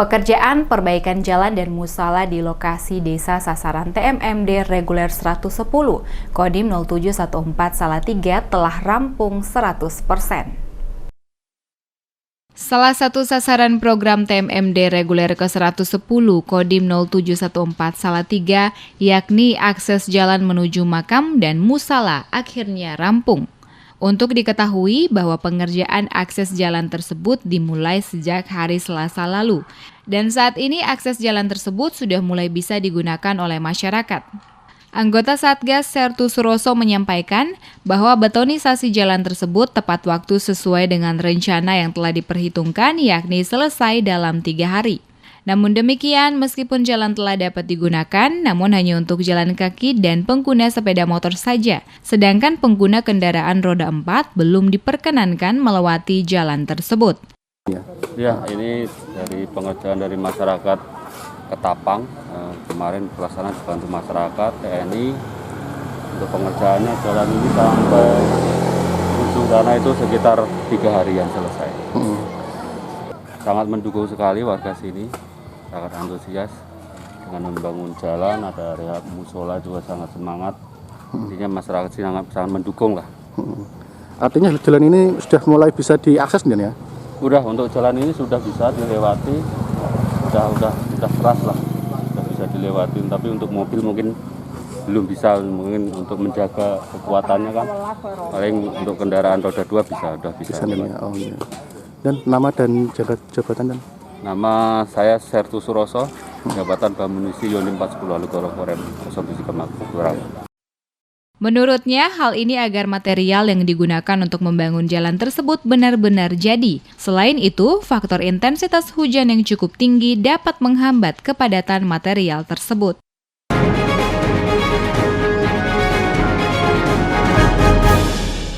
Pekerjaan perbaikan jalan dan musala di lokasi desa sasaran TMMD reguler 110, Kodim 0714 Salatiga telah rampung 100%. Salah satu sasaran program TMMD reguler ke-110 Kodim 0714 Salatiga, yakni akses jalan menuju makam dan musala, akhirnya rampung. Untuk diketahui bahwa pengerjaan akses jalan tersebut dimulai sejak hari Selasa lalu, dan saat ini akses jalan tersebut sudah mulai bisa digunakan oleh masyarakat. Anggota Satgas Sertu Suroso menyampaikan bahwa betonisasi jalan tersebut tepat waktu sesuai dengan rencana yang telah diperhitungkan, yakni selesai dalam 3 hari. Namun demikian, meskipun jalan telah dapat digunakan, namun hanya untuk jalan kaki dan pengguna sepeda motor saja, sedangkan pengguna kendaraan roda 4 belum diperkenankan melewati jalan tersebut. Ya, ini dari pengerjaan dari masyarakat Ketapang, kemarin pelaksanaan dibantu masyarakat, TNI, untuk pengerjaannya jalan ini sampai ujung sana itu sekitar 3 harian selesai. Sangat mendukung sekali warga sini, sangat antusias dengan membangun jalan, ada area musola juga sangat semangat. Intinya masyarakat sini sangat mendukung lah. Artinya jalan ini sudah mulai bisa diakses ya? Udah, untuk jalan ini sudah bisa dilewati, udah keras lah, sudah bisa dilewati. Tapi untuk mobil mungkin belum bisa, mungkin untuk menjaga kekuatannya kan. Paling untuk kendaraan roda 2 udah bisa. Oh, iya. Dan nama dan jabatan dan? Nama saya Sertu Suroso, jabatan Bamunisi Yonim 40 Alugoro Korem, Kosovisi Kemakmuran. Menurutnya, hal ini agar material yang digunakan untuk membangun jalan tersebut benar-benar jadi. Selain itu, faktor intensitas hujan yang cukup tinggi dapat menghambat kepadatan material tersebut.